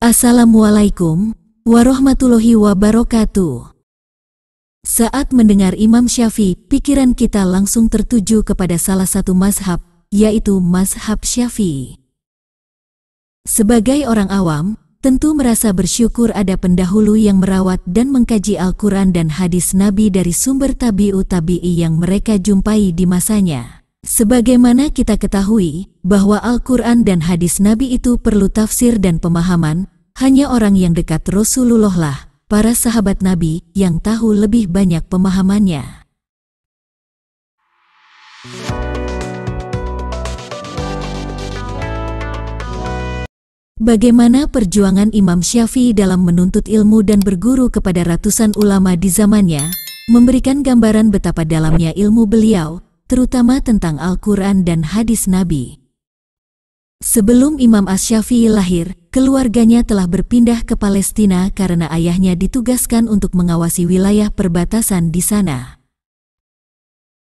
Assalamualaikum warahmatullahi wabarakatuh. Saat mendengar Imam Syafi'i, pikiran kita langsung tertuju kepada salah satu mazhab, yaitu mazhab Syafi'i. Sebagai orang awam, tentu merasa bersyukur ada pendahulu yang merawat dan mengkaji Al-Quran dan hadis Nabi dari sumber tabi'ut tabi'i yang mereka jumpai di masanya. Sebagaimana kita ketahui, bahwa Al-Quran dan hadis Nabi itu perlu tafsir dan pemahaman, hanya orang yang dekat Rasulullah lah, para sahabat Nabi, yang tahu lebih banyak pemahamannya. Bagaimana perjuangan Imam Syafi'i dalam menuntut ilmu dan berguru kepada ratusan ulama di zamannya, memberikan gambaran betapa dalamnya ilmu beliau, terutama tentang Al-Quran dan hadis Nabi. Sebelum Imam Asy-Syafi'i lahir, keluarganya telah berpindah ke Palestina karena ayahnya ditugaskan untuk mengawasi wilayah perbatasan di sana.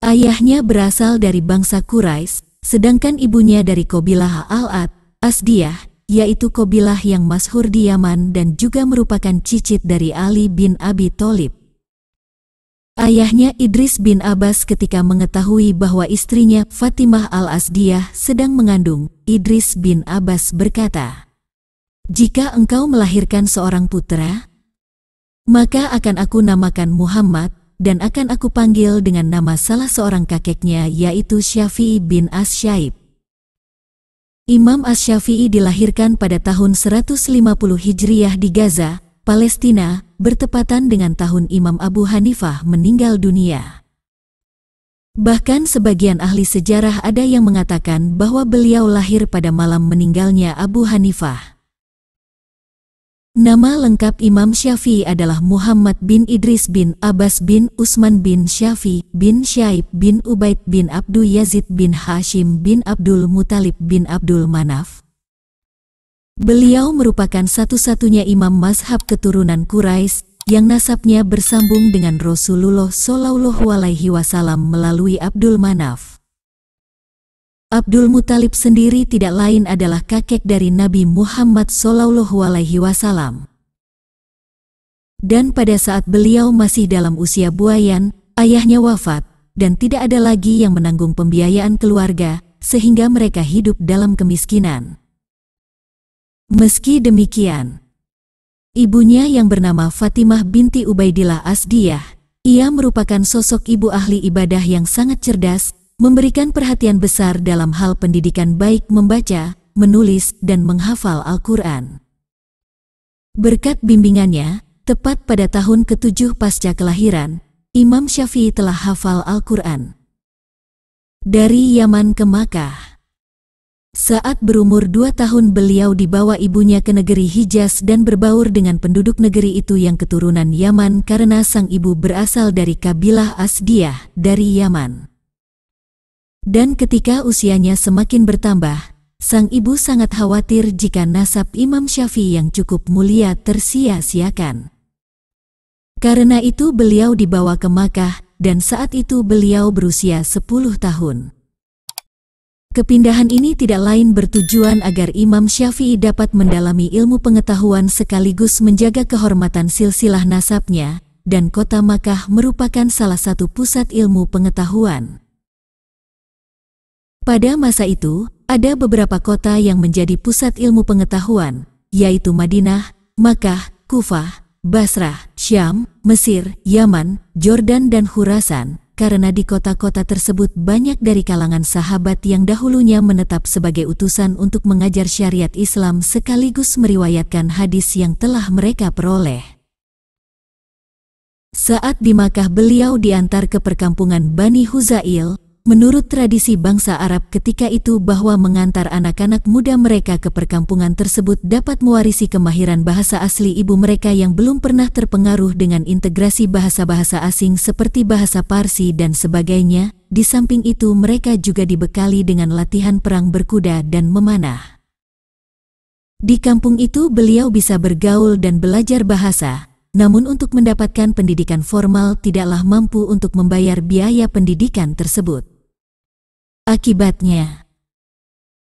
Ayahnya berasal dari bangsa Quraisy, sedangkan ibunya dari Qabilah Al-Asdiyah, yaitu Qabilah yang masyhur di Yaman dan juga merupakan cicit dari Ali bin Abi Thalib. Ayahnya Idris bin Abbas ketika mengetahui bahwa istrinya Fatimah Al-Asdiyah sedang mengandung, Idris bin Abbas berkata, "Jika engkau melahirkan seorang putra, maka akan aku namakan Muhammad, dan akan aku panggil dengan nama salah seorang kakeknya yaitu Syafi'i bin Asy-Syaib." Imam Asy-Syafi'i dilahirkan pada tahun 150 Hijriyah di Gaza, Palestina, bertepatan dengan tahun Imam Abu Hanifah meninggal dunia. Bahkan sebagian ahli sejarah ada yang mengatakan bahwa beliau lahir pada malam meninggalnya Abu Hanifah. Nama lengkap Imam Syafi'i adalah Muhammad bin Idris bin Abbas bin Utsman bin Syafi'i bin Syaib bin Ubaid bin Abdu Yazid bin Hashim bin Abdul Muthalib bin Abdul Manaf. Beliau merupakan satu-satunya imam mazhab keturunan Quraisy yang nasabnya bersambung dengan Rasulullah Shallallahu Alaihi Wasallam melalui Abdul Manaf. Abdul Muthalib sendiri tidak lain adalah kakek dari Nabi Muhammad Shallallahu Alaihi Wasallam. Dan pada saat beliau masih dalam usia buayan, ayahnya wafat, dan tidak ada lagi yang menanggung pembiayaan keluarga, sehingga mereka hidup dalam kemiskinan. Meski demikian, ibunya yang bernama Fatimah binti Ubaidillah Asdiyah, ia merupakan sosok ibu ahli ibadah yang sangat cerdas, memberikan perhatian besar dalam hal pendidikan baik membaca, menulis, dan menghafal Al-Quran. Berkat bimbingannya, tepat pada tahun ke-7 pasca kelahiran, Imam Syafi'i telah hafal Al-Quran. Dari Yaman ke Makkah. Saat berumur 2 tahun beliau dibawa ibunya ke negeri Hijaz dan berbaur dengan penduduk negeri itu yang keturunan Yaman karena sang ibu berasal dari kabilah Asdiyah dari Yaman. Dan ketika usianya semakin bertambah, sang ibu sangat khawatir jika nasab Imam Syafi'i yang cukup mulia tersia-siakan. Karena itu beliau dibawa ke Makkah dan saat itu beliau berusia 10 tahun. Kepindahan ini tidak lain bertujuan agar Imam Syafi'i dapat mendalami ilmu pengetahuan sekaligus menjaga kehormatan silsilah nasabnya, dan kota Makkah merupakan salah satu pusat ilmu pengetahuan. Pada masa itu, ada beberapa kota yang menjadi pusat ilmu pengetahuan, yaitu Madinah, Makkah, Kufah, Basrah, Syam, Mesir, Yaman, Jordan dan Khurasan. Karena di kota-kota tersebut banyak dari kalangan sahabat yang dahulunya menetap sebagai utusan untuk mengajar syariat Islam sekaligus meriwayatkan hadis yang telah mereka peroleh. Saat di Makkah beliau diantar ke perkampungan Bani Huzail, menurut tradisi bangsa Arab ketika itu bahwa mengantar anak-anak muda mereka ke perkampungan tersebut dapat mewarisi kemahiran bahasa asli ibu mereka yang belum pernah terpengaruh dengan integrasi bahasa-bahasa asing seperti bahasa Parsi dan sebagainya. Di samping itu mereka juga dibekali dengan latihan perang berkuda dan memanah. Di kampung itu beliau bisa bergaul dan belajar bahasa, namun untuk mendapatkan pendidikan formal tidaklah mampu untuk membayar biaya pendidikan tersebut. Akibatnya,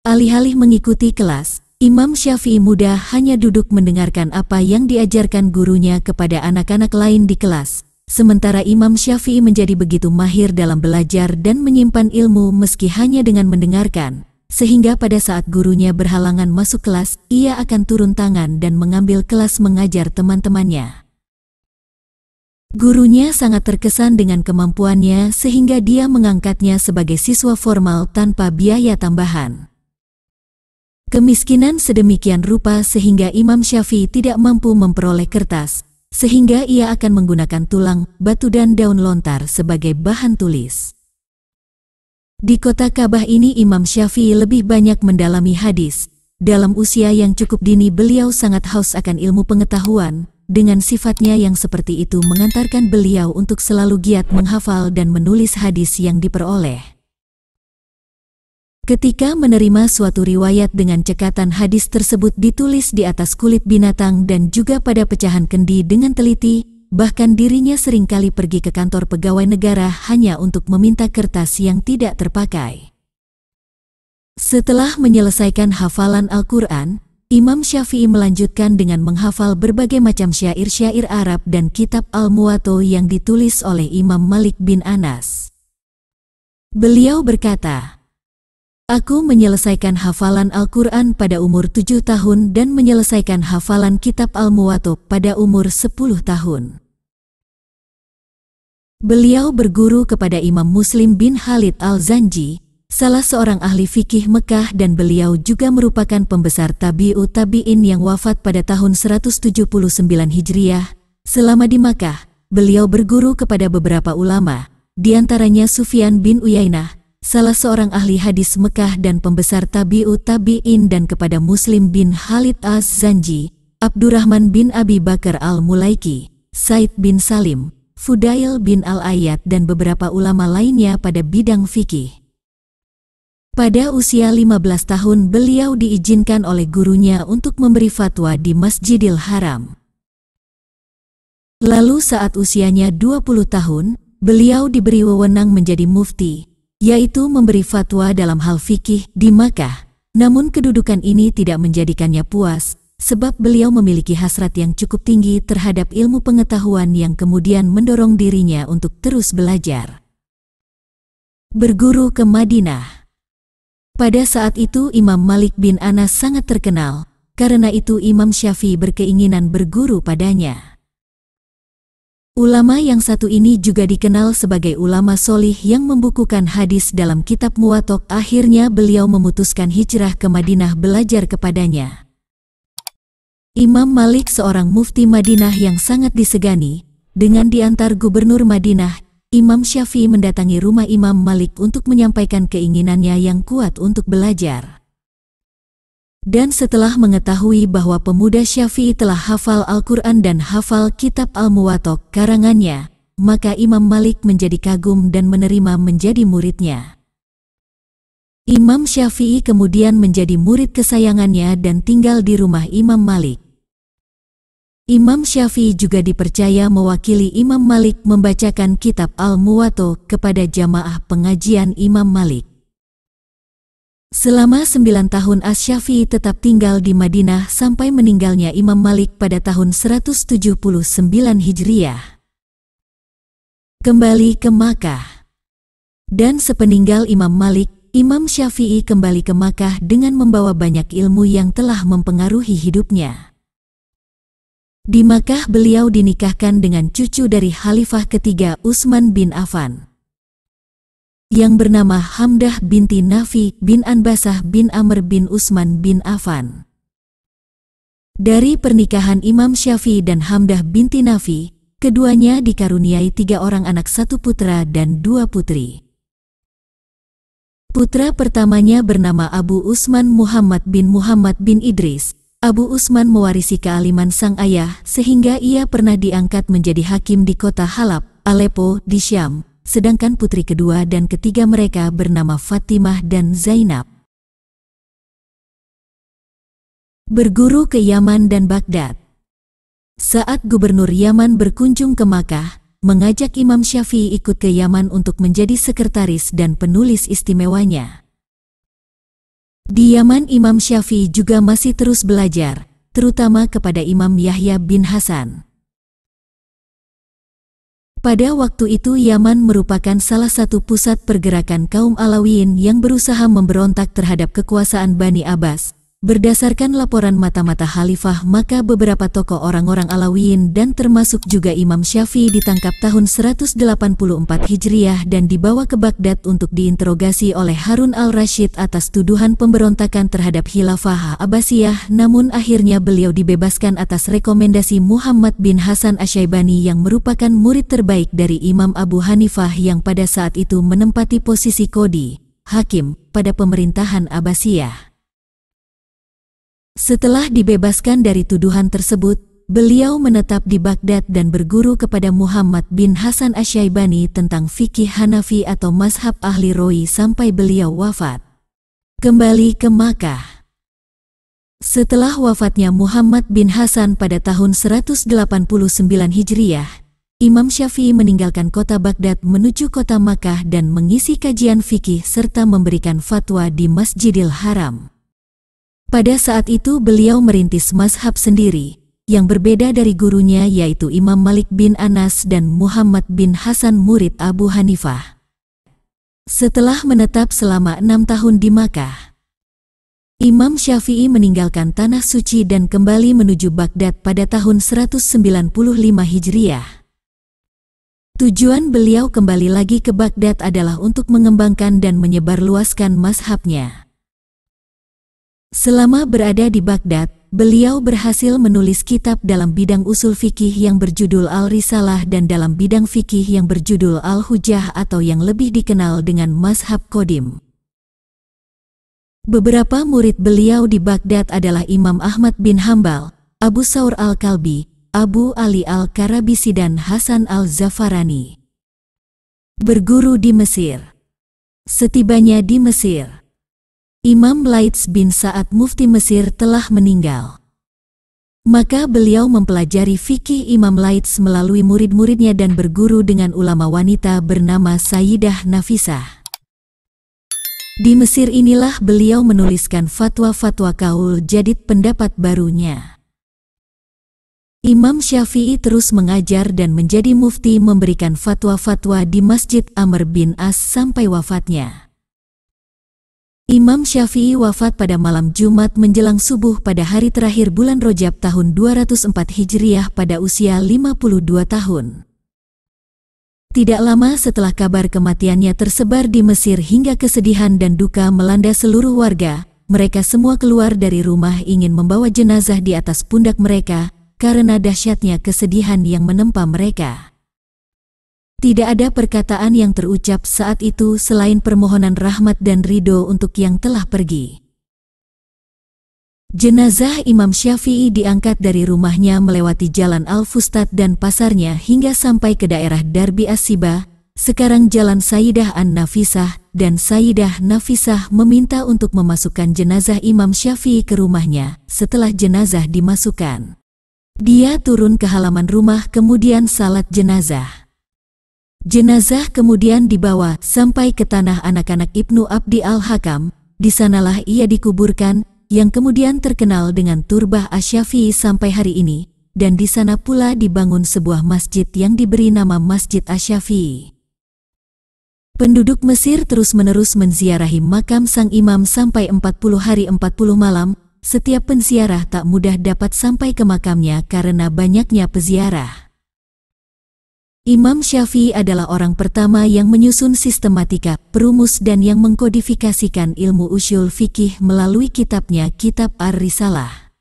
alih-alih mengikuti kelas, Imam Syafi'i muda hanya duduk mendengarkan apa yang diajarkan gurunya kepada anak-anak lain di kelas. Sementara Imam Syafi'i menjadi begitu mahir dalam belajar dan menyimpan ilmu meski hanya dengan mendengarkan, sehingga pada saat gurunya berhalangan masuk kelas, ia akan turun tangan dan mengambil kelas mengajar teman-temannya. Gurunya sangat terkesan dengan kemampuannya sehingga dia mengangkatnya sebagai siswa formal tanpa biaya tambahan. Kemiskinan sedemikian rupa sehingga Imam Syafi'i tidak mampu memperoleh kertas, sehingga ia akan menggunakan tulang, batu dan daun lontar sebagai bahan tulis. Di kota Ka'bah ini Imam Syafi'i lebih banyak mendalami hadis. Dalam usia yang cukup dini beliau sangat haus akan ilmu pengetahuan. Dengan sifatnya yang seperti itu mengantarkan beliau untuk selalu giat menghafal dan menulis hadis yang diperoleh. Ketika menerima suatu riwayat dengan cekatan hadis tersebut ditulis di atas kulit binatang dan juga pada pecahan kendi dengan teliti, bahkan dirinya seringkali pergi ke kantor pegawai negara hanya untuk meminta kertas yang tidak terpakai. Setelah menyelesaikan hafalan Al-Quran, Imam Syafi'i melanjutkan dengan menghafal berbagai macam syair-syair Arab dan kitab Al-Muwatta yang ditulis oleh Imam Malik bin Anas. Beliau berkata, "Aku menyelesaikan hafalan Al-Quran pada umur 7 tahun dan menyelesaikan hafalan kitab Al-Muwatta pada umur 10 tahun. Beliau berguru kepada Imam Muslim bin Khalid Al-Zanji, salah seorang ahli fikih Mekah, dan beliau juga merupakan pembesar tabi'ut tabi'in yang wafat pada tahun 179 Hijriah. Selama di Makkah, beliau berguru kepada beberapa ulama, di antaranya Sufyan bin Uyainah, salah seorang ahli hadis Mekah dan pembesar tabi'ut tabi'in, dan kepada Muslim bin Khalid Az-Zanji, Abdurrahman bin Abi Bakar Al-Mulaiki, Said bin Salim, Fudail bin Al-Ayyad, dan beberapa ulama lainnya pada bidang fikih. Pada usia 15 tahun beliau diizinkan oleh gurunya untuk memberi fatwa di Masjidil Haram. Lalu saat usianya 20 tahun, beliau diberi wewenang menjadi mufti, yaitu memberi fatwa dalam hal fikih di Makkah. Namun kedudukan ini tidak menjadikannya puas, sebab beliau memiliki hasrat yang cukup tinggi terhadap ilmu pengetahuan yang kemudian mendorong dirinya untuk terus belajar. Berguru ke Madinah. Pada saat itu Imam Malik bin Anas sangat terkenal, karena itu Imam Syafi'i berkeinginan berguru padanya. Ulama yang satu ini juga dikenal sebagai ulama solih yang membukukan hadis dalam kitab Muwatta. Akhirnya beliau memutuskan hijrah ke Madinah belajar kepadanya. Imam Malik seorang mufti Madinah yang sangat disegani. Dengan diantar gubernur Madinah, Imam Syafi'i mendatangi rumah Imam Malik untuk menyampaikan keinginannya yang kuat untuk belajar. Dan setelah mengetahui bahwa pemuda Syafi'i telah hafal Al-Quran dan hafal kitab Al-Muwatta karangannya, maka Imam Malik menjadi kagum dan menerima menjadi muridnya. Imam Syafi'i kemudian menjadi murid kesayangannya dan tinggal di rumah Imam Malik. Imam Syafi'i juga dipercaya mewakili Imam Malik membacakan kitab Al-Muwatta kepada jamaah pengajian Imam Malik. Selama 9 tahun Asy-Syafi'i tetap tinggal di Madinah sampai meninggalnya Imam Malik pada tahun 179 Hijriah. Kembali ke Makkah. Dan sepeninggal Imam Malik, Imam Syafi'i kembali ke Makkah dengan membawa banyak ilmu yang telah mempengaruhi hidupnya. Di Makkah beliau dinikahkan dengan cucu dari Khalifah ketiga Utsman bin Affan, yang bernama Hamdah binti Nafi bin Anbasah bin Amr bin Utsman bin Affan. Dari pernikahan Imam Syafi'i dan Hamdah binti Nafi, keduanya dikaruniai 3 orang anak, 1 putra dan 2 putri. Putra pertamanya bernama Abu Utsman Muhammad bin Idris. Abu Utsman mewarisi kealiman sang ayah sehingga ia pernah diangkat menjadi hakim di kota Halab, Aleppo di Syam, sedangkan putri kedua dan ketiga mereka bernama Fatimah dan Zainab. Berguru ke Yaman dan Baghdad. Saat gubernur Yaman berkunjung ke Makkah, mengajak Imam Syafi'i ikut ke Yaman untuk menjadi sekretaris dan penulis istimewanya. Di Yaman, Imam Syafi'i juga masih terus belajar, terutama kepada Imam Yahya bin Hasan. Pada waktu itu Yaman merupakan salah satu pusat pergerakan kaum Alawiyin yang berusaha memberontak terhadap kekuasaan Bani Abbas. Berdasarkan laporan mata-mata khalifah, maka beberapa tokoh orang-orang Alawiyin dan termasuk juga Imam Syafi'i ditangkap tahun 184 Hijriah dan dibawa ke Baghdad untuk diinterogasi oleh Harun al-Rasyid atas tuduhan pemberontakan terhadap Khilafah Abbasiyah, namun akhirnya beliau dibebaskan atas rekomendasi Muhammad bin Hasan Asy-Syaibani yang merupakan murid terbaik dari Imam Abu Hanifah yang pada saat itu menempati posisi qadhi, hakim, pada pemerintahan Abbasiyah. Setelah dibebaskan dari tuduhan tersebut, beliau menetap di Baghdad dan berguru kepada Muhammad bin Hasan Asy-Syaibani tentang fikih Hanafi atau mazhab ahli Roi sampai beliau wafat. Kembali ke Makkah. Setelah wafatnya Muhammad bin Hasan pada tahun 189 Hijriah, Imam Syafi'i meninggalkan kota Baghdad menuju kota Makkah dan mengisi kajian fikih serta memberikan fatwa di Masjidil Haram. Pada saat itu beliau merintis mazhab sendiri, yang berbeda dari gurunya yaitu Imam Malik bin Anas dan Muhammad bin Hasan murid Abu Hanifah. Setelah menetap selama 6 tahun di Makkah, Imam Syafi'i meninggalkan Tanah Suci dan kembali menuju Baghdad pada tahun 195 Hijriah. Tujuan beliau kembali lagi ke Baghdad adalah untuk mengembangkan dan menyebarluaskan mazhabnya. Selama berada di Baghdad, beliau berhasil menulis kitab dalam bidang usul fikih yang berjudul Al-Risalah dan dalam bidang fikih yang berjudul Al-Hujjah atau yang lebih dikenal dengan Mazhab Qadim. Beberapa murid beliau di Baghdad adalah Imam Ahmad bin Hambal, Abu Saur Al-Kalbi, Abu Ali Al-Karabisi dan Hasan Al-Zafarani. Berguru di Mesir. Setibanya di Mesir, Imam Laits bin Sa'ad Mufti Mesir telah meninggal. Maka beliau mempelajari fikih Imam Laits melalui murid-muridnya dan berguru dengan ulama wanita bernama Sayyidah Nafisah. Di Mesir inilah beliau menuliskan fatwa-fatwa kaul jadid pendapat barunya. Imam Syafi'i terus mengajar dan menjadi mufti memberikan fatwa-fatwa di Masjid Amr bin As sampai wafatnya. Imam Syafi'i wafat pada malam Jumat menjelang subuh pada hari terakhir bulan Rajab tahun 204 Hijriah pada usia 52 tahun. Tidak lama setelah kabar kematiannya tersebar di Mesir hingga kesedihan dan duka melanda seluruh warga, mereka semua keluar dari rumah ingin membawa jenazah di atas pundak mereka karena dahsyatnya kesedihan yang menempa mereka. Tidak ada perkataan yang terucap saat itu selain permohonan rahmat dan ridho untuk yang telah pergi. Jenazah Imam Syafi'i diangkat dari rumahnya melewati jalan Al-Fustat dan pasarnya hingga sampai ke daerah Darbi As-Siba, sekarang jalan Sayyidah An-Nafisah, dan Sayyidah Nafisah meminta untuk memasukkan jenazah Imam Syafi'i ke rumahnya. Setelah jenazah dimasukkan, dia turun ke halaman rumah kemudian salat jenazah. Jenazah kemudian dibawa sampai ke tanah anak-anak Ibnu Abdi Al-Hakam, di sanalah ia dikuburkan, yang kemudian terkenal dengan Turbah Asy-Syafi'i sampai hari ini, dan di sana pula dibangun sebuah masjid yang diberi nama Masjid Asy-Syafi'i. Penduduk Mesir terus-menerus menziarahi makam sang imam sampai 40 hari 40 malam, setiap penziarah tak mudah dapat sampai ke makamnya karena banyaknya peziarah. Imam Syafi'i adalah orang pertama yang menyusun sistematika, perumus dan yang mengkodifikasikan ilmu usyul fikih melalui kitabnya Kitab Ar-Risalah.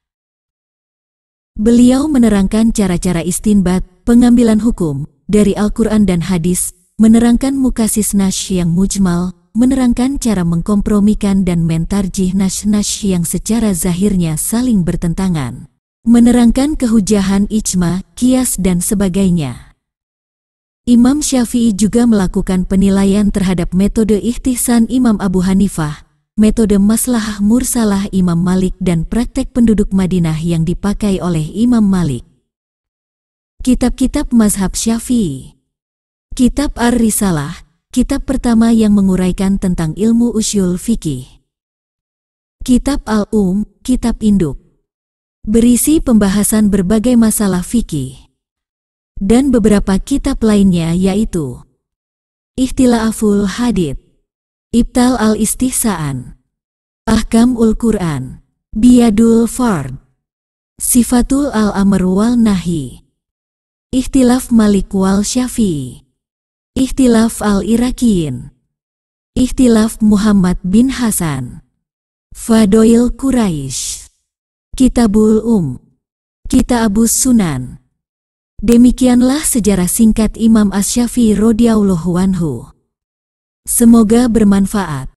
Beliau menerangkan cara-cara istinbat, pengambilan hukum, dari Al-Quran dan hadis, menerangkan mukasis nash yang mujmal, menerangkan cara mengkompromikan dan mentarjih nash-nash yang secara zahirnya saling bertentangan, menerangkan kehujahan ijma, kias dan sebagainya. Imam Syafi'i juga melakukan penilaian terhadap metode ihtisan Imam Abu Hanifah, metode maslahah mursalah Imam Malik dan praktek penduduk Madinah yang dipakai oleh Imam Malik. Kitab-kitab mazhab Syafi'i. Kitab Ar-Risalah, kitab pertama yang menguraikan tentang ilmu usyul fikih. Kitab Kitab Induk. Berisi pembahasan berbagai masalah fikih. Dan beberapa kitab lainnya yaitu Ikhtilaful Hadits, Ibtal al-Istihsaan, Ahkamul Quran, Biyadul Fard, Sifatul al-Amr wal Nahi, Ikhtilaf Malik wal Syafi'i, Ikhtilaf al-Iraqiyin, Ikhtilaf Muhammad bin Hasan, Fadail Quraisy, Kitabul Kitabus Sunan. Demikianlah sejarah singkat Imam Asy-Syafi'i radhiyallahu anhu. Semoga bermanfaat.